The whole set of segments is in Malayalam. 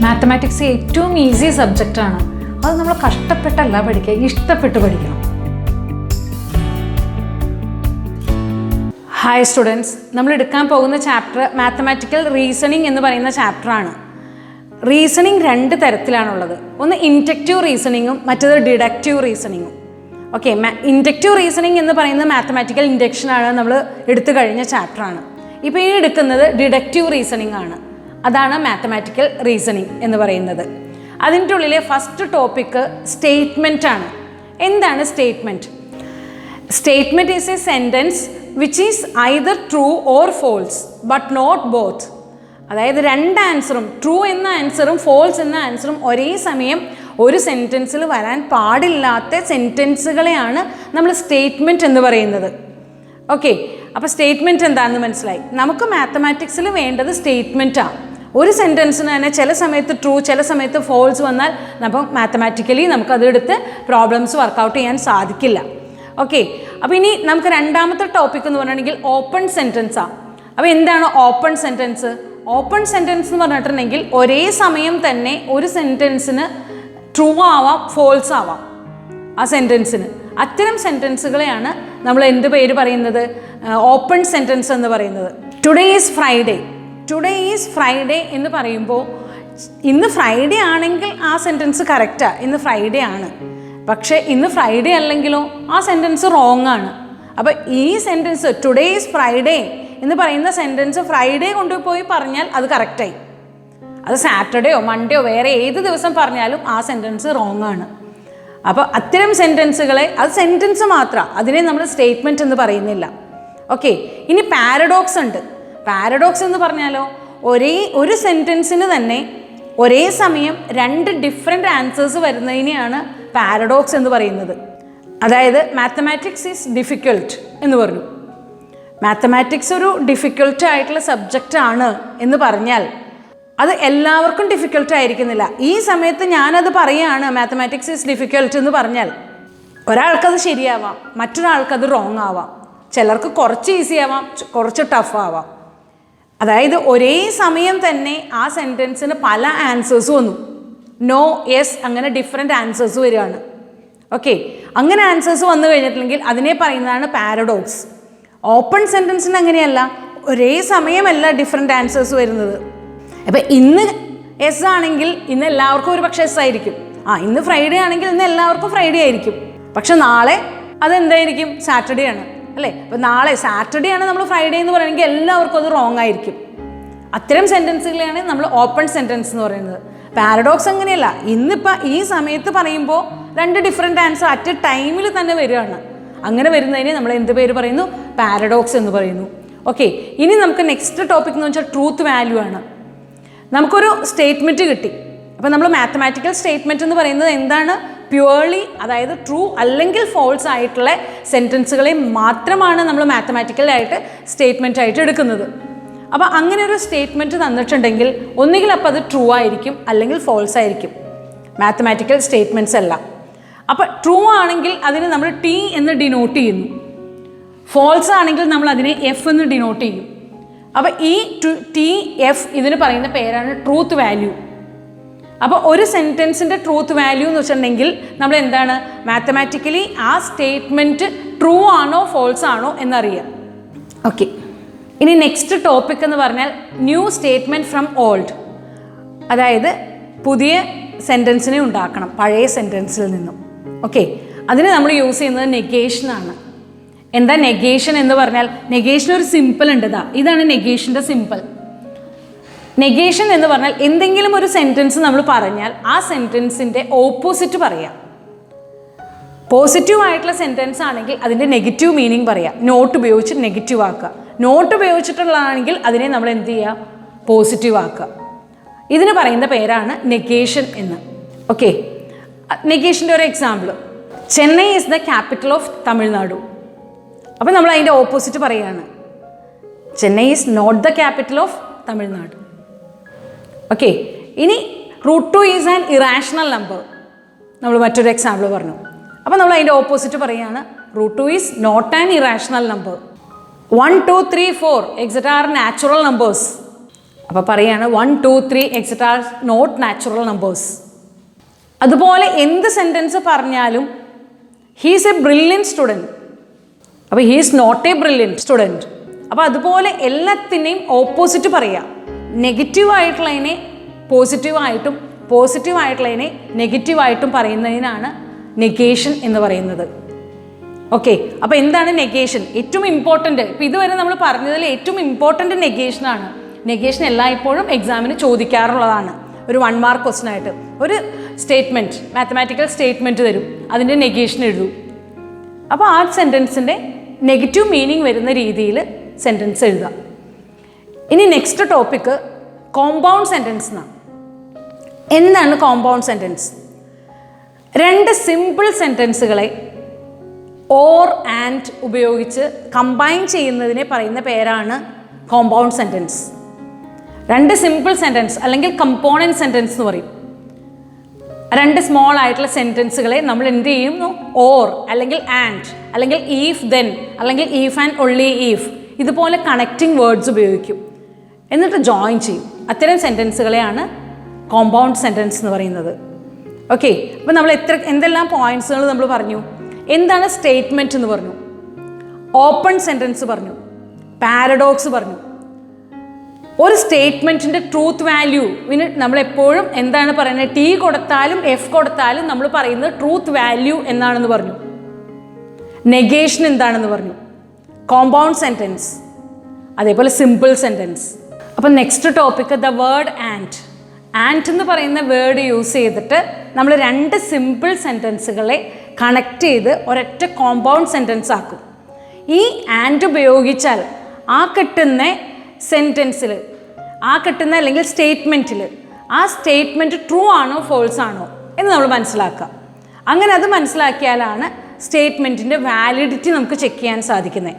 മാത്തമാറ്റിക്സ് ഏറ്റവും ഈസി സബ്ജക്റ്റാണ്. അത് നമ്മൾ കഷ്ടപ്പെട്ടല്ല പഠിക്കുക, ഇഷ്ടപ്പെട്ട് പഠിക്കണം. ഹായ് സ്റ്റുഡൻസ്, നമ്മൾ എടുക്കാൻ പോകുന്ന ചാപ്റ്റർ മാത്തമാറ്റിക്കൽ റീസണിങ് എന്ന് പറയുന്ന ചാപ്റ്ററാണ്. റീസണിങ് രണ്ട് തരത്തിലാണുള്ളത്. ഒന്ന് ഇൻഡക്റ്റീവ് റീസണിങ്ങും മറ്റേത് ഡിഡക്റ്റീവ് റീസണിങ്ങും. ഓക്കെ, ഇൻഡക്റ്റീവ് റീസണിങ് എന്ന് പറയുന്നത് മാത്തമാറ്റിക്കൽ ഇൻഡക്ഷനാണ്, നമ്മൾ എടുത്തു കഴിഞ്ഞ ചാപ്റ്ററാണ്. ഇപ്പോൾ ഈ എടുക്കുന്നത് ഡിഡക്റ്റീവ് റീസണിങ് ആണ്. അതാണ് മാത്തമാറ്റിക്കൽ റീസണിങ് എന്ന് പറയുന്നത്. അതിൻ്റെ ഉള്ളിലെ ഫസ്റ്റ് ടോപ്പിക്ക് സ്റ്റേറ്റ്മെൻ്റ് ആണ്. എന്താണ് statement? Statement is a sentence which is either true or false but not both. അതായത് രണ്ട് ആൻസറും, ട്രൂ എന്ന ആൻസറും ഫോൾസ് എന്ന ആൻസറും ഒരേ സമയം ഒരു സെൻറ്റൻസിൽ വരാൻ പാടില്ലാത്ത സെൻറ്റൻസുകളെയാണ് നമ്മൾ സ്റ്റേറ്റ്മെൻറ്റ് എന്ന് പറയുന്നത്. ഓക്കെ, അപ്പോൾ സ്റ്റേറ്റ്മെൻറ്റ് എന്താണെന്ന് മനസ്സിലായി. നമുക്ക് മാത്തമാറ്റിക്സിൽ വേണ്ടത് സ്റ്റേറ്റ്മെൻറ്റാണ്. ഒരു സെൻറ്റൻസിന് തന്നെ ചില സമയത്ത് ട്രൂ ചില സമയത്ത് ഫോൾസ് വന്നാൽ അപ്പം മാത്തമാറ്റിക്കലി നമുക്കതെടുത്ത് പ്രോബ്ലംസ് വർക്കൗട്ട് ചെയ്യാൻ സാധിക്കില്ല. ഓക്കെ, അപ്പോൾ ഇനി നമുക്ക് രണ്ടാമത്തെ ടോപ്പിക് എന്ന് പറഞ്ഞിട്ടുണ്ടെങ്കിൽ ഓപ്പൺ സെൻറ്റൻസാണ്. അപ്പോൾ എന്താണ് ഓപ്പൺ സെൻറ്റൻസ്? ഓപ്പൺ സെൻറ്റൻസ് എന്ന് പറഞ്ഞിട്ടുണ്ടെങ്കിൽ ഒരേ സമയം തന്നെ ഒരു സെൻറ്റൻസിന് ട്രൂ ആവാം ഫോൾസ് ആവാം ആ സെൻറ്റൻസിന്. അത്തരം സെൻറ്റൻസുകളെയാണ് നമ്മൾ എന്ത് പേര് പറയുന്നത്? ഓപ്പൺ സെൻറ്റൻസ് എന്ന് പറയുന്നത്. Today is Friday. Today is Friday എന്ന് പറയുമ്പോൾ ഇന്ന് ഫ്രൈഡേ ആണെങ്കിൽ ആ സെൻറ്റൻസ് കറക്റ്റാണ്, ഇന്ന് ഫ്രൈഡേ ആണ്. പക്ഷേ ഇന്ന് ഫ്രൈഡേ അല്ലെങ്കിലോ ആ സെൻറ്റൻസ് റോങ് ആണ്. അപ്പോൾ ഈ സെൻറ്റൻസ് ടുഡേ ഈസ് ഫ്രൈഡേ എന്ന് പറയുന്ന സെൻറ്റൻസ് ഫ്രൈഡേ കൊണ്ടുപോയി പറഞ്ഞാൽ അത് കറക്റ്റായി. അത് സാറ്റർഡേയോ മൺഡേയോ വേറെ ഏത് ദിവസം പറഞ്ഞാലും ആ സെൻറ്റൻസ് റോങ് ആണ്. അപ്പോൾ അത്തരം സെൻറ്റൻസുകളെ, അത് സെൻറ്റൻസ് മാത്രമാണ്, അതിനെ നമ്മൾ സ്റ്റേറ്റ്മെൻറ്റ് എന്ന് പറയുന്നില്ല. ഓക്കെ, ഇനി പാരഡോക്സ് ഉണ്ട്. പാരഡോക്സ് എന്ന് പറഞ്ഞാലോ ഒരു സെൻറ്റൻസിന് തന്നെ ഒരേ സമയം രണ്ട് ഡിഫറെൻ്റ് ആൻസേഴ്സ് വരുന്നതിനെയാണ് പാരഡോക്സ് എന്ന് പറയുന്നത്. അതായത് മാത്തമാറ്റിക്സ് ഈസ് ഡിഫിക്കൽട്ട് എന്ന് പറഞ്ഞു. മാത്തമാറ്റിക്സ് ഒരു ഡിഫിക്കൽട്ട് ആയിട്ടുള്ള സബ്ജക്റ്റ് ആണ് എന്ന് പറഞ്ഞാൽ അത് എല്ലാവർക്കും ഡിഫിക്കൽട്ട് ആയിരിക്കുന്നില്ല. ഈ സമയത്ത് ഞാനത് പറയുകയാണ് മാത്തമാറ്റിക്സ് ഈസ് ഡിഫിക്കൽട്ട് എന്ന് പറഞ്ഞാൽ ഒരാൾക്കത് ശരിയാവാം, മറ്റൊരാൾക്കത് റോങ് ആവാം. ചിലർക്ക് കുറച്ച് ഈസി ആവാം, കുറച്ച് ടഫ് ആവാം. അതായത് ഒരേ സമയം തന്നെ ആ സെൻറ്റൻസിന് പല ആൻസേഴ്സ് വന്നു, നോ യെസ് അങ്ങനെ ഡിഫറെൻ്റ് ആൻസേഴ്സ് വരികയാണ്. ഓക്കെ, അങ്ങനെ ആൻസേഴ്സ് വന്നു കഴിഞ്ഞിട്ടുണ്ടെങ്കിൽ അതിനെ പറയുന്നതാണ് പാരഡോക്സ്. ഓപ്പൺ സെൻറ്റൻസിന് അങ്ങനെയല്ല, ഒരേ സമയമല്ല ഡിഫറെൻ്റ് ആൻസേഴ്സ് വരുന്നത്. അപ്പോൾ ഇന്ന് എസ് ആണെങ്കിൽ ഇന്ന് എല്ലാവർക്കും ഒരു പക്ഷേ എസ് ആയിരിക്കും. ഇന്ന് ഫ്രൈഡേ ആണെങ്കിൽ ഇന്ന് എല്ലാവർക്കും ഫ്രൈഡേ ആയിരിക്കും. പക്ഷെ നാളെ അതെന്തായിരിക്കും? സാറ്റർഡേ ആണ് അല്ലേ? അപ്പോൾ നാളെ സാറ്റർഡേ ആണ് നമ്മൾ ഫ്രൈഡേ എന്ന് പറയുമെങ്കിൽ എല്ലാവർക്കും അത് റോങ് ആയിരിക്കും. അത്തരം സെൻറ്റൻസുകളെയാണ് നമ്മൾ ഓപ്പൺ സെൻറ്റൻസ് എന്ന് പറയുന്നത്. പാരഡോക്സ് അങ്ങനെയല്ല, ഇന്നിപ്പോൾ ഈ സമയത്ത് പറയുമ്പോൾ രണ്ട് ഡിഫറെൻ്റ് ആൻസർ അറ്റ് എ ടൈമിൽ തന്നെ വരികയാണ്. അങ്ങനെ വരുന്നതിന് നമ്മൾ എന്ത് പേര് പറയുന്നു? പാരഡോക്സ് എന്ന് പറയുന്നു. ഓക്കെ, ഇനി നമുക്ക് നെക്സ്റ്റ് ടോപ്പിക് എന്ന് വെച്ചാൽ ട്രൂത്ത് വാല്യൂ ആണ്. നമുക്കൊരു സ്റ്റേറ്റ്മെൻറ്റ് കിട്ടി. അപ്പോൾ നമ്മൾ മാത്തമാറ്റിക്കൽ സ്റ്റേറ്റ്മെൻറ്റ് എന്ന് പറയുന്നത് എന്താണ്? പ്യുവർലി, അതായത് ട്രൂ അല്ലെങ്കിൽ ഫോൾസ് ആയിട്ടുള്ള സെൻറ്റൻസുകളെ മാത്രമാണ് നമ്മൾ മാത്തമാറ്റിക്കലായിട്ട് സ്റ്റേറ്റ്മെൻ്റ് ആയിട്ട് എടുക്കുന്നത്. അപ്പോൾ അങ്ങനെ ഒരു സ്റ്റേറ്റ്മെൻറ്റ് തന്നിട്ടുണ്ടെങ്കിൽ ഒന്നുകിൽ അപ്പോൾ അത് ട്രൂ ആയിരിക്കും അല്ലെങ്കിൽ ഫോൾസ് ആയിരിക്കും. മാത്തമാറ്റിക്കൽ സ്റ്റേറ്റ്മെൻറ്റ്സ് എല്ലാം. അപ്പോൾ ട്രൂ ആണെങ്കിൽ അതിന് നമ്മൾ ടി എന്ന് ഡിനോട്ട് ചെയ്യുന്നു. ഫോൾസ് ആണെങ്കിൽ നമ്മൾ അതിനെ എഫ് എന്ന് ഡിനോട്ട് ചെയ്യും. അപ്പോൾ ഈ ടി എഫ് ഇതിന് പറയുന്ന പേരാണ് ട്രൂത്ത് വാല്യൂ. അപ്പോൾ ഒരു സെൻറ്റൻസിൻ്റെ ട്രൂത്ത് വാല്യൂ എന്ന് വെച്ചിട്ടുണ്ടെങ്കിൽ നമ്മൾ എന്താണ് മാത്തമാറ്റിക്കലി ആ സ്റ്റേറ്റ്മെൻറ്റ് ട്രൂ ആണോ ഫോൾസ് ആണോ എന്നറിയാം. ഓക്കെ, ഇനി നെക്സ്റ്റ് ടോപ്പിക് എന്ന് പറഞ്ഞാൽ ന്യൂ സ്റ്റേറ്റ്മെൻറ്റ് ഫ്രം ഓൾഡ്. അതായത് പുതിയ സെൻറ്റൻസിനെ ഉണ്ടാക്കണം പഴയ സെൻറ്റൻസിൽ നിന്നും. ഓക്കെ, അതിന് നമ്മൾ യൂസ് ചെയ്യുന്നത് നെഗേഷനാണ്. എന്താ നെഗേഷൻ എന്ന് പറഞ്ഞാൽ? നെഗേഷൻ ഒരു സിമ്പിൾ ഉണ്ട്. ഇതാണ് നെഗേഷൻ്റെ സിമ്പിൾ. നെഗേഷൻ എന്ന് പറഞ്ഞാൽ എന്തെങ്കിലും ഒരു സെൻറ്റൻസ് നമ്മൾ പറഞ്ഞാൽ ആ സെൻറ്റൻസിൻ്റെ ഓപ്പോസിറ്റ് പറയാം. പോസിറ്റീവ് ആയിട്ടുള്ള സെൻറ്റൻസ് ആണെങ്കിൽ അതിൻ്റെ നെഗറ്റീവ് മീനിങ് പറയാം, നോട്ട് ഉപയോഗിച്ച് നെഗറ്റീവ് ആക്കുക. നോട്ട് ഉപയോഗിച്ചിട്ടുള്ളതാണെങ്കിൽ അതിനെ നമ്മൾ എന്ത് ചെയ്യുക? പോസിറ്റീവ് ആക്കുക. ഇതിന് പറയുന്ന പേരാണ് നെഗേഷൻ എന്ന്. ഓക്കെ, നെഗേഷൻ്റെ ഒരു example, Chennai is the capital of Tamil Nadu. അപ്പോൾ നമ്മൾ അതിൻ്റെ ഓപ്പോസിറ്റ് പറയുകയാണ്, Chennai is not the capital of Tamil Nadu. Okay, ഇനി √2 ഈസ് ആൻ ഇറാഷണൽ നമ്പർ. നമ്മൾ മറ്റൊരു എക്സാമ്പിൾ പറഞ്ഞു. അപ്പോൾ നമ്മൾ അതിൻ്റെ ഓപ്പോസിറ്റ് പറയുകയാണ്, √2 is not an irrational number. 1, 2, 3, 4 etc. Are natural numbers. അപ്പോൾ പറയാണ് 1, 2, 3 etcetera are not natural numbers. അതുപോലെ എന്ത് സെൻറ്റൻസ് പറഞ്ഞാലും ഹീസ് എ ബ്രില്യൻറ്റ് സ്റ്റുഡൻറ്റ്, അപ്പോൾ he's not a brilliant student. അപ്പോൾ അതുപോലെ എല്ലാത്തിനെയും ഓപ്പോസിറ്റ് പറയുക. നെഗറ്റീവായിട്ടുള്ളതിനെ പോസിറ്റീവായിട്ടും പോസിറ്റീവായിട്ടുള്ളതിനെ നെഗറ്റീവായിട്ടും പറയുന്നതിനാണ് നെഗേഷൻ എന്ന് പറയുന്നത്. ഓക്കെ, അപ്പോൾ എന്താണ് നെഗേഷൻ? ഏറ്റവും ഇമ്പോർട്ടൻ്റ്, ഇപ്പോൾ ഇതുവരെ നമ്മൾ പറഞ്ഞതിൽ ഏറ്റവും ഇമ്പോർട്ടൻ്റ് നെഗേഷനാണ്. നെഗേഷൻ എല്ലായ്പ്പോഴും എക്സാമിന് ചോദിക്കാറുള്ളതാണ്. ഒരു 1 മാർക്ക് ക്വസ്റ്റൻ ആയിട്ട് ഒരു സ്റ്റേറ്റ്മെൻറ്റ്, മാത്തമാറ്റിക്കൽ സ്റ്റേറ്റ്മെൻറ്റ് തരും, അതിൻ്റെ നെഗേഷൻ എഴുതും. അപ്പോൾ ആ സെൻറ്റൻസിൻ്റെ നെഗറ്റീവ് മീനിങ് വരുന്ന രീതിയിൽ സെൻറ്റൻസ് എഴുതാം. ഇനി നെക്സ്റ്റ് ടോപ്പിക്ക് കോമ്പൗണ്ട് സെൻറ്റൻസ് എന്നാണ്. എന്താണ് കോമ്പൗണ്ട് സെൻറ്റൻസ്? 2 സിമ്പിൾ സെൻറ്റൻസുകളെ ഓർ ആൻഡ് ഉപയോഗിച്ച് കമ്പൈൻ ചെയ്യുന്നതിനെ പറയുന്ന പേരാണ് കോമ്പൗണ്ട് സെൻറ്റൻസ്. 2 സിമ്പിൾ സെൻറ്റൻസ് അല്ലെങ്കിൽ കമ്പോണൻറ്റ് സെൻറ്റൻസ് എന്ന് പറയും. 2 സ്മോൾ ആയിട്ടുള്ള സെൻറ്റൻസുകളെ നമ്മൾ എന്ത് ചെയ്യുന്നു? ഓർ അല്ലെങ്കിൽ ആൻഡ് അല്ലെങ്കിൽ ഈഫ് ദെൻ അല്ലെങ്കിൽ ഈഫ് ആൻഡ് ഒൺലി ഈഫ്, ഇതുപോലെ കണക്റ്റിംഗ് വേർഡ്സ് ഉപയോഗിക്കും, എന്നിട്ട് ജോയിൻ ചെയ്യും. അത്തരം സെൻറ്റൻസുകളെയാണ് കോമ്പൗണ്ട് സെൻറ്റൻസ് എന്ന് പറയുന്നത്. ഓക്കെ, അപ്പോൾ നമ്മൾ എന്തെല്ലാം പോയിൻറ്റ്സുകൾ നമ്മൾ പറഞ്ഞു. എന്താണ് സ്റ്റേറ്റ്മെൻറ്റ് എന്ന് പറഞ്ഞു, ഓപ്പൺ സെൻറ്റൻസ് പറഞ്ഞു, പാരഡോക്സ് പറഞ്ഞു. ഒരു സ്റ്റേറ്റ്മെൻറ്റിൻ്റെ ട്രൂത്ത് വാല്യൂവിന് നമ്മളെപ്പോഴും എന്താണ് പറയുന്നത്? ടി കൊടുത്താലും എഫ് കൊടുത്താലും നമ്മൾ പറയുന്നത് ട്രൂത്ത് വാല്യൂ എന്നാണെന്ന് പറഞ്ഞു. നെഗേഷൻ എന്താണെന്ന് പറഞ്ഞു, കോമ്പൗണ്ട് സെൻറ്റൻസ്, അതേപോലെ സിമ്പിൾ സെൻറ്റൻസ്. അപ്പം next topic the word and. And എന്ന് പറയുന്ന വേർഡ് യൂസ് ചെയ്തിട്ട് നമ്മൾ 2 സിമ്പിൾ സെൻറ്റൻസുകളെ കണക്ട് ചെയ്ത് ഒരൊറ്റ കോമ്പൗണ്ട് സെൻറ്റൻസ് ആക്കും. ഈ ആൻഡ് ഉപയോഗിച്ചാൽ ആ കിട്ടുന്ന സെൻറ്റൻസിൽ, ആ കിട്ടുന്ന അല്ലെങ്കിൽ സ്റ്റേറ്റ്മെൻറ്റിൽ ആ സ്റ്റേറ്റ്മെൻറ്റ് ട്രൂ ആണോ ഫോൾസ് ആണോ എന്ന് നമ്മൾ മനസ്സിലാക്കുക. അങ്ങനെ അത് മനസ്സിലാക്കിയാലാണ് സ്റ്റേറ്റ്മെൻറ്റിൻ്റെ വാലിഡിറ്റി നമുക്ക് ചെക്ക് ചെയ്യാൻ സാധിക്കുന്നത്.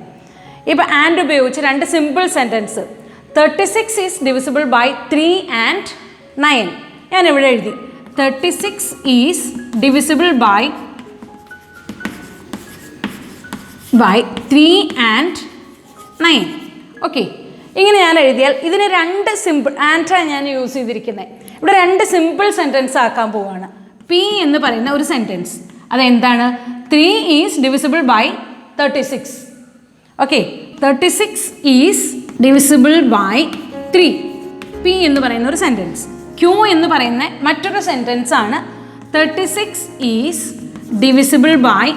ഇപ്പോൾ ആൻഡ് ഉപയോഗിച്ച് 2 simple sentence, 36 is divisible by 3 and 9. ഞാനിവിടെ എഴുതി 36 is divisible by 3 and 9. Okay, ഇങ്ങനെ ഞാൻ എഴുതിയാൽ ഇതിന് 2 സിമ്പിൾ ആൻഡാണ് ഞാൻ യൂസ് ചെയ്തിരിക്കുന്നത്. ഇവിടെ 2 സിമ്പിൾ സെൻറ്റൻസ് ആക്കാൻ പോവുകയാണ്. പി എന്ന് പറയുന്ന ഒരു സെൻറ്റൻസ്, അതെന്താണ്? 3 is divisible by 36. Okay, 36 is divisible by 3, P എന്ന് പറയുന്ന ഒരു സെൻറ്റൻസ്. ക്യൂ എന്ന് പറയുന്ന മറ്റൊരു സെൻറ്റൻസ് ആണ് 36 ഈസ് ഡിവിസിബിൾ ബൈ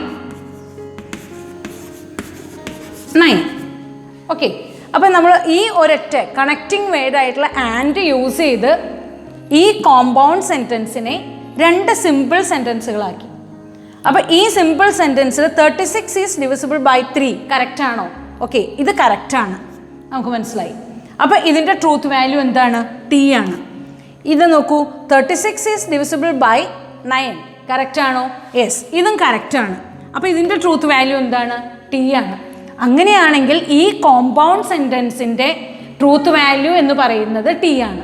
9. ഓക്കെ, അപ്പം നമ്മൾ ഈ ഒരൊറ്റ കണക്റ്റിംഗ് വേർഡായിട്ടുള്ള ആൻഡ് യൂസ് ചെയ്ത് ഈ കോമ്പൗണ്ട് സെൻറ്റൻസിനെ 2 സിമ്പിൾ സെൻറ്റൻസുകളാക്കി. അപ്പോൾ ഈ സിമ്പിൾ സെൻറ്റൻസിൽ 36 ഈസ് ഡിവിസിബിൾ ബൈ 3 കറക്റ്റ് ആണോ? ഓക്കെ, ഇത് കറക്റ്റാണ്, നമുക്ക് മനസ്സിലായി. അപ്പോൾ ഇതിൻ്റെ ട്രൂത്ത് വാല്യൂ എന്താണ്? ടി ആണ്. ഇത് നോക്കൂ, 36 ഈസ് ഡിവിസിബിൾ ബൈ 9 കറക്റ്റ് ആണോ? യെസ്, ഇതും കറക്റ്റാണ്. അപ്പോൾ ഇതിൻ്റെ ട്രൂത്ത് വാല്യൂ എന്താണ്? ടി ആണ്. അങ്ങനെയാണെങ്കിൽ ഈ കോമ്പൗണ്ട് സെൻറ്റൻസിൻ്റെ ട്രൂത്ത് വാല്യൂ എന്ന് പറയുന്നത് ടി ആണ്.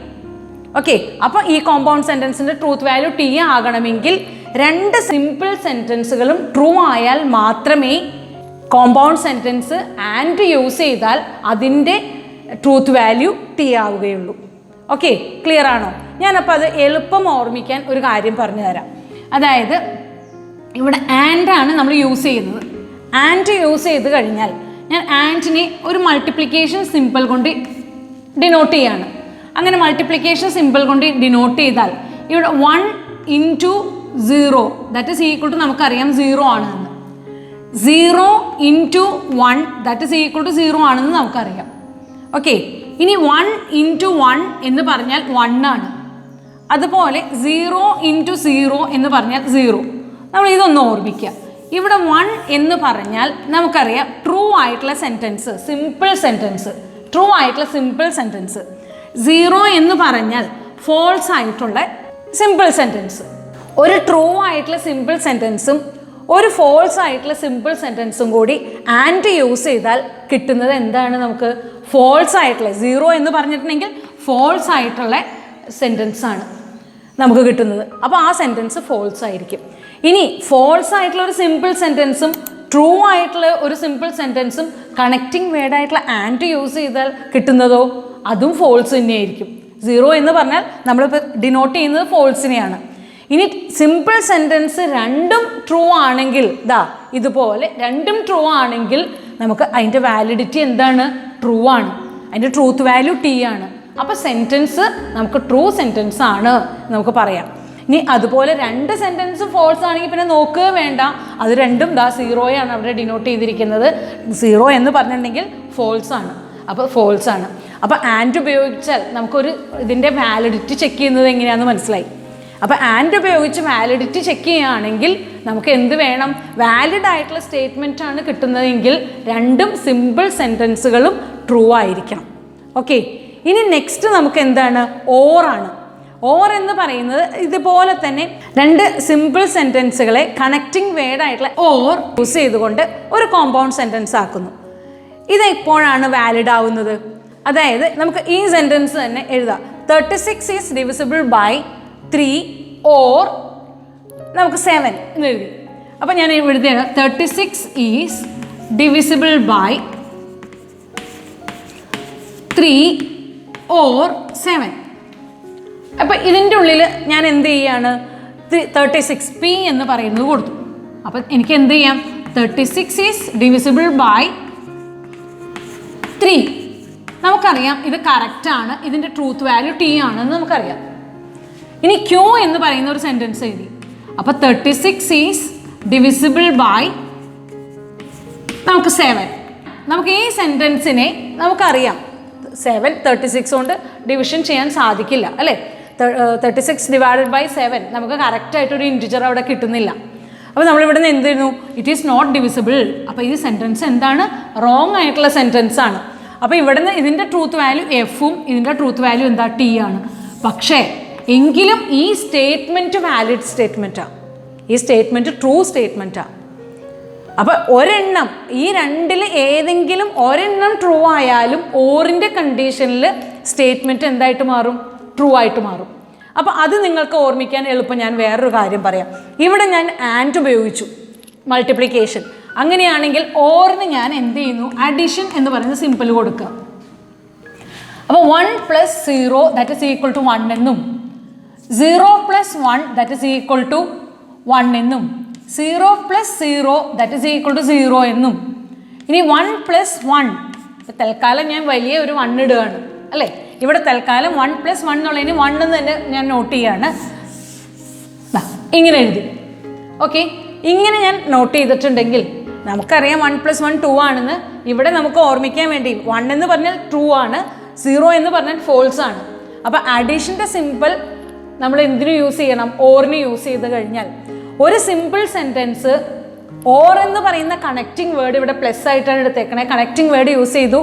ഓക്കെ, അപ്പോൾ ഈ കോമ്പൗണ്ട് സെൻറ്റൻസിൻ്റെ ട്രൂത്ത് വാല്യൂ ടി ആകണമെങ്കിൽ 2 സിമ്പിൾ സെൻറ്റൻസുകളും ട്രൂ ആയാൽ മാത്രമേ കോമ്പൗണ്ട് സെൻറ്റൻസ് ആൻഡ് യൂസ് ചെയ്താൽ അതിൻ്റെ ട്രൂത്ത് വാല്യൂ ടി ആവുകയുള്ളൂ. ഓക്കെ, ക്ലിയർ ആണോ? ഞാനപ്പോൾ അത് എളുപ്പം ഓർമ്മിക്കാൻ ഒരു കാര്യം പറഞ്ഞു തരാം. അതായത് ഇവിടെ ആൻഡാണ് നമ്മൾ യൂസ് ചെയ്യുന്നത്. ആൻഡ് യൂസ് ചെയ്ത് കഴിഞ്ഞാൽ ഞാൻ ആൻഡിനെ ഒരു മൾട്ടിപ്ലിക്കേഷൻ സിമ്പിൾ കൊണ്ട് ഡിനോട്ട് ചെയ്യാണ്. അങ്ങനെ മൾട്ടിപ്ലിക്കേഷൻ സിമ്പിൾ കൊണ്ട് ഡിനോട്ട് ചെയ്താൽ ഇവിടെ 1 into 0 that is equal to, നമുക്കറിയാം 0 ആണെന്ന്. 0 into 1 that is equal to 0 ആണെന്ന് നമുക്കറിയാം. ഓക്കെ, ഇനി 1 ഇൻറ്റു 1 എന്ന് പറഞ്ഞാൽ 1 ആണ്. അതുപോലെ 0 ഇൻറ്റു 0 എന്ന് പറഞ്ഞാൽ 0. നമ്മൾ ഇതൊന്ന് ഓർമ്മിക്കുക. ഇവിടെ 1 എന്ന് പറഞ്ഞാൽ നമുക്കറിയാം ട്രൂ ആയിട്ടുള്ള സെൻറ്റൻസ്, സിമ്പിൾ സെൻറ്റൻസ്, ട്രൂ ആയിട്ടുള്ള സിമ്പിൾ സെൻറ്റൻസ്. 0 എന്ന് പറഞ്ഞാൽ ഫോൾസ് ആയിട്ടുള്ള സിമ്പിൾ സെൻറ്റൻസ്. ഒരു ട്രൂ ആയിട്ടുള്ള സിമ്പിൾ സെൻറ്റൻസും ഒരു ഫോൾസ് ആയിട്ടുള്ള സിമ്പിൾ സെൻറ്റൻസും കൂടി ആൻഡ് യൂസ് ചെയ്താൽ കിട്ടുന്നത് എന്താണ്? നമുക്ക് ഫോൾസ് ആയിട്ടുള്ള 0 എന്ന് പറഞ്ഞിട്ടുണ്ടെങ്കിൽ ഫോൾസ് ആയിട്ടുള്ള സെൻറ്റൻസ് ആണ് നമുക്ക് കിട്ടുന്നത്. അപ്പോൾ ആ സെൻറ്റൻസ് ഫോൾസ് ആയിരിക്കും. ഇനി ഫോൾസ് ആയിട്ടുള്ള ഒരു സിമ്പിൾ സെൻറ്റൻസും ട്രൂ ആയിട്ടുള്ള ഒരു സിമ്പിൾ സെൻറ്റൻസും കണക്റ്റിംഗ് വേർഡായിട്ടുള്ള ആൻഡ് യൂസ് ചെയ്താൽ കിട്ടുന്നതോ അതും ഫോൾസ് തന്നെയായിരിക്കും. 0 എന്ന് പറഞ്ഞാൽ നമ്മളിപ്പോൾ ഡിനോട്ട് ചെയ്യുന്നത് ഫോൾസിനെയാണ്. ഇനി സിമ്പിൾ സെൻറ്റൻസ് രണ്ടും ട്രൂ ആണെങ്കിൽ ഇതുപോലെ രണ്ടും ട്രൂ ആണെങ്കിൽ നമുക്ക് അതിൻ്റെ വാലിഡിറ്റി എന്താണ്? ട്രൂ ആണ്. അതിൻ്റെ ട്രൂത്ത് വാല്യൂ T ആണ്. അപ്പോൾ സെൻറ്റൻസ് നമുക്ക് ട്രൂ സെൻറ്റൻസ് ആണ് നമുക്ക് പറയാം. ഇനി അതുപോലെ രണ്ട് സെൻറ്റൻസും ഫോൾസ് ആണെങ്കിൽ പിന്നെ നോക്കുക വേണ്ട, അത് രണ്ടും 0 ആണ് അവിടെ ഡിനോട്ട് ചെയ്തിരിക്കുന്നത്. 0 എന്ന് പറഞ്ഞിട്ടുണ്ടെങ്കിൽ ഫോൾസ് ആണ്. അപ്പോൾ ഫോൾസ് ആണ്. അപ്പോൾ ആൻഡ് ഉപയോഗിച്ചാൽ നമുക്കൊരു ഇതിൻ്റെ വാലിഡിറ്റി ചെക്ക് ചെയ്യുന്നത് എങ്ങനെയാണെന്ന് മനസ്സിലായി. അപ്പോൾ ആൻഡ് ഉപയോഗിച്ച് വാലിഡിറ്റി ചെക്ക് ചെയ്യുകയാണെങ്കിൽ നമുക്ക് എന്ത് വേണം? വാലിഡ് ആയിട്ടുള്ള സ്റ്റേറ്റ്മെൻ്റ് ആണ് കിട്ടുന്നതെങ്കിൽ രണ്ടും സിമ്പിൾ സെൻറ്റൻസുകളും ട്രൂ ആയിരിക്കണം. ഓക്കെ, ഇനി നെക്സ്റ്റ് നമുക്ക് എന്താണ്? ഓറാണ്. ഓർ എന്ന് പറയുന്നത് ഇതുപോലെ തന്നെ രണ്ട് സിമ്പിൾ സെൻറ്റൻസുകളെ കണക്റ്റിംഗ് വേർഡായിട്ടുള്ള ഓർ യൂസ് ചെയ്തുകൊണ്ട് ഒരു കോമ്പൗണ്ട് സെൻറ്റൻസ് ആക്കുന്നു. ഇത് എപ്പോഴാണ് വാലിഡ് ആവുന്നത്? അതായത് നമുക്ക് ഈ സെൻറ്റൻസ് തന്നെ എഴുതാം. 36 ഈസ് ഡിവിസിബിൾ ബൈ 3 ഓർ നമുക്ക് 7 എന്ന് എഴുതി. അപ്പോൾ ഞാൻ എഴുതിയാണ് 36 ഈസ് ഡിവിസിബിൾ ബൈ 3 ഓർ 7. അപ്പോൾ ഇതിൻ്റെ ഉള്ളിൽ ഞാൻ എന്ത് ചെയ്യാണ്? 36 P എന്ന് പറയുന്നത് കൊടുത്തു. അപ്പം എനിക്ക് എന്ത് ചെയ്യാം? 36 ഈസ് ഡിവിസിബിൾ ബൈ 3. നമുക്കറിയാം ഇത് കറക്റ്റാണ്, ഇതിൻ്റെ ട്രൂത്ത് വാല്യൂ T ആണെന്ന് നമുക്കറിയാം. ഇനി Q എന്ന് പറയുന്ന ഒരു സെൻറ്റൻസ് എഴുതി. അപ്പോൾ 36 ഈസ് ഡിവിസിബിൾ ബൈ നമുക്ക് 7. നമുക്ക് ഈ സെൻറ്റൻസിനെ നമുക്കറിയാം 7 36 കൊണ്ട് ഡിവിഷൻ ചെയ്യാൻ സാധിക്കില്ല അല്ലേ? 36 ഡിവൈഡഡ് ബൈ 7 നമുക്ക് കറക്റ്റായിട്ടൊരു ഇൻറ്റിജർ അവിടെ കിട്ടുന്നില്ല. അപ്പോൾ നമ്മളിവിടെ നിന്ന് എന്ത് ചെയ്യുന്നു? It is not divisible. അപ്പോൾ ഈ സെൻറ്റൻസ് എന്താണ്? റോങ് ആയിട്ടുള്ള സെൻറ്റൻസ് ആണ്. അപ്പോൾ ഇവിടെ നിന്ന് ഇതിൻ്റെ ട്രൂത്ത് വാല്യൂ Fഉം ഇതിൻ്റെ ട്രൂത്ത് വാല്യൂ എന്താ? T ആണ്. പക്ഷേ എങ്കിലും ഈ സ്റ്റേറ്റ്മെൻറ്റ് വാലിഡ് സ്റ്റേറ്റ്മെൻറ്റാണ്, ഈ സ്റ്റേറ്റ്മെൻറ്റ് ട്രൂ സ്റ്റേറ്റ്മെൻറ്റാണ്. അപ്പോൾ ഒരെണ്ണം ഈ രണ്ടിൽ ഏതെങ്കിലും ഒരെണ്ണം ട്രൂ ആയാലും ഓറിൻ്റെ കണ്ടീഷനിൽ സ്റ്റേറ്റ്മെൻറ്റ് എന്തായിട്ട് മാറും? ട്രൂ ആയിട്ട് മാറും. അപ്പോൾ അത് നിങ്ങൾക്ക് ഓർമ്മിക്കാൻ എളുപ്പം ഞാൻ വേറൊരു കാര്യം പറയാം. ഇവിടെ ഞാൻ ആൻഡ് ഉപയോഗിച്ചു, മൾട്ടിപ്ലിക്കേഷൻ. അങ്ങനെയാണെങ്കിൽ ഓറിന് ഞാൻ എന്ത് ചെയ്യുന്നു? അഡിഷൻ എന്ന് പറയുന്ന സിമ്പിൾ കൊടുക്കുക. അപ്പോൾ 1 + 0 ദാറ്റ് ഈസ് ഈക്വൽ ടു 1 എന്നും 0 + 1 ദാറ്റ് ഈസ് ഈക്വൽ ടു 1 എന്നും 0 + 0 ദാറ്റ് ഈസ് ഈക്വൽ ടു 0 എന്നും ഇനി 1 + 1 തൽക്കാലം ഞാൻ വലിയ ഒരു 1 ഇടുകയാണ് അല്ലേ? ഇവിടെ തൽക്കാലം 1 + 1 എന്നുള്ളതിന് 1 എന്ന് തന്നെ ഞാൻ നോട്ട് ചെയ്യാണ്. ഇങ്ങനെ എഴുതി. ഓക്കെ, ഇങ്ങനെ ഞാൻ നോട്ട് ചെയ്തിട്ടുണ്ടെങ്കിൽ നമുക്കറിയാം 1 + 1 2 ആണെന്ന്. ഇവിടെ നമുക്ക് ഓർമ്മിക്കാൻ വേണ്ടി 1 എന്ന് പറഞ്ഞാൽ ട്രൂ ആണ്, 0 എന്ന് പറഞ്ഞാൽ ഫോൾസ് ആണ്. അപ്പോൾ അഡീഷൻ്റെ സിമ്പിൾ നമ്മൾ എന്തിനു യൂസ് ചെയ്യണം? ഓറിന് യൂസ് ചെയ്ത് കഴിഞ്ഞാൽ ഒരു സിമ്പിൾ സെൻറ്റൻസ് ഓർ എന്ന് പറയുന്ന കണക്റ്റിംഗ് വേർഡ് ഇവിടെ പ്ലസ് ആയിട്ടാണ് എടുത്തേക്കണേ. കണക്റ്റിംഗ് വേർഡ് യൂസ് ചെയ്തു.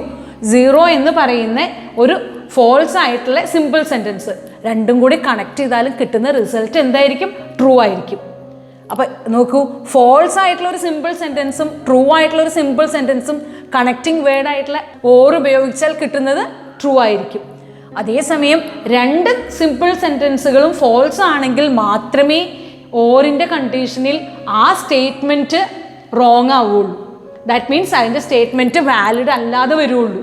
0 എന്ന് പറയുന്ന ഒരു ഫോൾസ് ആയിട്ടുള്ള സിമ്പിൾ സെൻറ്റൻസ് രണ്ടും കൂടി കണക്ട് ചെയ്താലും കിട്ടുന്ന റിസൾട്ട് എന്തായിരിക്കും? ട്രൂ ആയിരിക്കും. അപ്പോൾ നോക്കൂ, ഫോൾസ് ആയിട്ടുള്ള ഒരു സിമ്പിൾ സെൻറ്റൻസും ട്രൂ ആയിട്ടുള്ള ഒരു സിമ്പിൾ സെൻറ്റൻസും കണക്റ്റിംഗ് വേർഡ് ആയിട്ടുള്ള ഓർ ഉപയോഗിച്ചാൽ കിട്ടുന്നത് ട്രൂ ആയിരിക്കും. അതേസമയം രണ്ട് സിമ്പിൾ സെൻറ്റൻസുകളും ഫോൾസ് ആണെങ്കിൽ മാത്രമേ ഓറിൻ്റെ കണ്ടീഷനിൽ ആ സ്റ്റേറ്റ്മെൻറ്റ് റോങ് ആവുള്ളൂ. ദാറ്റ് മീൻസ് അതിൻ്റെ സ്റ്റേറ്റ്മെൻറ്റ് വാലിഡ് അല്ലാതെ വരുള്ളൂ.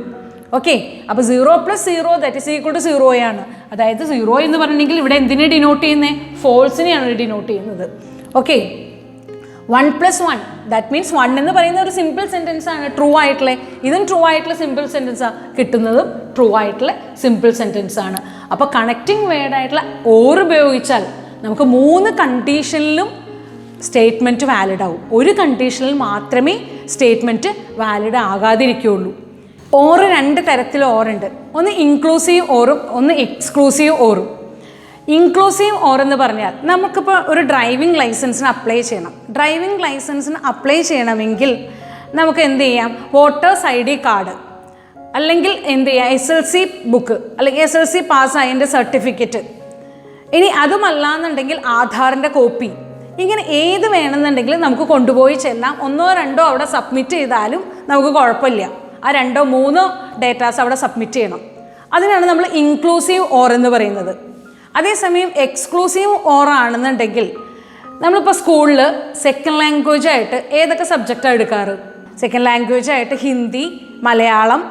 ഓക്കെ, അപ്പോൾ 0 + 0 ദാറ്റ് ഈസ് ഈക്വൽ ടു 0 ആണ്. അതായത് 0 എന്ന് പറഞ്ഞിട്ടുണ്ടെങ്കിൽ ഇവിടെ എന്തിനെ ഡിനോട്ട് ചെയ്യുന്നത്? ഫോൾസിനെയാണ് ഡിനോട്ട് ചെയ്യുന്നത്. ഓക്കെ, 1 + 1 ദാറ്റ് മീൻസ് 1 എന്ന് പറയുന്ന ഒരു സിമ്പിൾ സെൻറ്റൻസ് ആണ്, ട്രൂ ആയിട്ടുള്ള. ഇതും ട്രൂ ആയിട്ടുള്ള സിമ്പിൾ സെൻറ്റൻസാണ്, കിട്ടുന്നതും ട്രൂ ആയിട്ടുള്ള സിമ്പിൾ സെൻറ്റൻസ് ആണ്. അപ്പോൾ കണക്റ്റിംഗ് വേർഡായിട്ടുള്ള ഓർ ഉപയോഗിച്ചാൽ നമുക്ക് 3 കണ്ടീഷനിലും സ്റ്റേറ്റ്മെൻറ്റ് വാലിഡ് ആവും. ഒരു കണ്ടീഷനിൽ മാത്രമേ സ്റ്റേറ്റ്മെൻറ്റ് വാലിഡ് ആകാതിരിക്കുകയുള്ളൂ. ഓർ 2 തരത്തിൽ ഓറുണ്ട്. ഒന്ന് ഇൻക്ലൂസീവ് ഓറും ഒന്ന് എക്സ്ക്ലൂസീവ് ഓറും. ഇൻക്ലൂസീവ് ഓർ എന്ന് പറഞ്ഞാൽ നമുക്കിപ്പോൾ ഒരു ഡ്രൈവിംഗ് ലൈസൻസിന് അപ്ലൈ ചെയ്യണം. ഡ്രൈവിംഗ് ലൈസൻസിന് അപ്ലൈ ചെയ്യണമെങ്കിൽ നമുക്ക് എന്ത് ചെയ്യാം? വോട്ടേഴ്സ് ID കാർഡ്, അല്ലെങ്കിൽ എന്ത് ചെയ്യാം? SLC ബുക്ക്, അല്ലെങ്കിൽ SLC പാസ്സായതിൻ്റെ സർട്ടിഫിക്കറ്റ്. ഇനി അതുമല്ലാന്നുണ്ടെങ്കിൽ ആധാറിൻ്റെ കോപ്പി. ഇങ്ങനെ ഏത് വേണമെന്നുണ്ടെങ്കിൽ നമുക്ക് കൊണ്ടുപോയി ചെല്ലാം. 1 or 2 അവിടെ സബ്മിറ്റ് ചെയ്താലും നമുക്ക് കുഴപ്പമില്ല. ആ 2 or 3 ഡേറ്റാസ് അവിടെ സബ്മിറ്റ് ചെയ്യണം. അതിനാണ് നമ്മൾ ഇൻക്ലൂസീവ് ഓർ എന്ന് പറയുന്നത്. അതേസമയം എക്സ്ക്ലൂസീവ് ഓർ ആണെന്നുണ്ടെങ്കിൽ നമ്മളിപ്പോൾ സ്കൂളിൽ സെക്കൻഡ് ലാംഗ്വേജ് ആയിട്ട് ഏതൊക്കെ സബ്ജക്റ്റാണ് എടുക്കാറ്? സെക്കൻഡ് ലാംഗ്വേജ് ആയിട്ട് ഹിന്ദി, മലയാളം,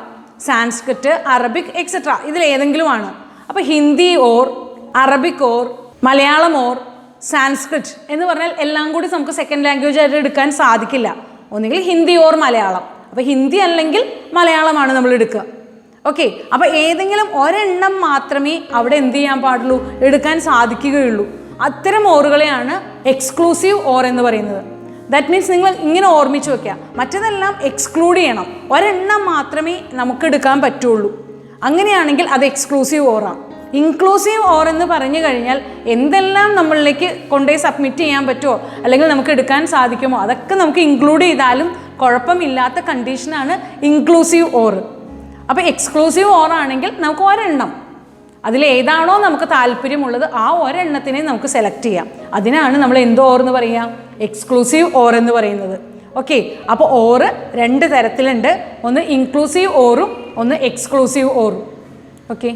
സാൻസ്ക്രിറ്റ്, അറബിക് എക്സെട്ര ഇതിലേതെങ്കിലും ആണ്. അപ്പോൾ Hindi or Arabic or Malayalam or Sanskrit എന്ന് പറഞ്ഞാൽ എല്ലാം കൂടി നമുക്ക് സെക്കൻഡ് ലാംഗ്വേജ് ആയിട്ട് എടുക്കാൻ സാധിക്കില്ല. ഒന്നുകിൽ ഹിന്ദി ഓർ മലയാളം. അപ്പോൾ ഹിന്ദി അല്ലെങ്കിൽ മലയാളമാണ് നമ്മൾ എടുക്കുക. ഓക്കെ, അപ്പോൾ ഏതെങ്കിലും ഒരെണ്ണം മാത്രമേ അവിടെ എന്ത് ചെയ്യാൻ പാടുള്ളൂ, എടുക്കാൻ സാധിക്കുകയുള്ളൂ. അത്തരം ഓറുകളെയാണ് എക്സ്ക്ലൂസീവ് ഓർ എന്ന് പറയുന്നത്. ദാറ്റ് മീൻസ് നിങ്ങൾ ഇങ്ങനെ ഓർമ്മിച്ച് വെക്കുക, മറ്റതെല്ലാം എക്സ്ക്ലൂഡ് ചെയ്യണം, ഒരെണ്ണം മാത്രമേ നമുക്ക് എടുക്കാൻ പറ്റുള്ളൂ. അങ്ങനെയാണെങ്കിൽ അത് എക്സ്ക്ലൂസീവ് ഓറാണ്. ഇൻക്ലൂസീവ് ഓർ എന്ന് പറഞ്ഞു കഴിഞ്ഞാൽ എന്തെല്ലാം നമ്മളിലേക്ക് കൊണ്ടുപോയി സബ്മിറ്റ് ചെയ്യാൻ പറ്റുമോ അല്ലെങ്കിൽ നമുക്ക് എടുക്കാൻ സാധിക്കുമോ അതൊക്കെ നമുക്ക് ഇൻക്ലൂഡ് ചെയ്താലും കുഴപ്പമില്ലാത്ത കണ്ടീഷനാണ് ഇൻക്ലൂസീവ് ഓർ. അപ്പോൾ എക്സ്ക്ലൂസീവ് ഓർ ആണെങ്കിൽ നമുക്ക് ഒരെണ്ണം, അതിലേതാണോ നമുക്ക് താല്പര്യമുള്ളത് ആ ഒരെണ്ണത്തിനെ നമുക്ക് സെലക്ട് ചെയ്യാം. അതിനാണ് നമ്മൾ എന്ത് ഓർ എന്ന് പറയുക, എക്സ്ക്ലൂസീവ് ഓർ എന്ന് പറയുന്നത്. ഓക്കെ, അപ്പോൾ ഓറ് രണ്ട് തരത്തിലുണ്ട്, ഒന്ന് ഇൻക്ലൂസീവ് ഓറും ഒന്ന് എക്സ്ക്ലൂസീവ് ഓറും. ഓക്കെ.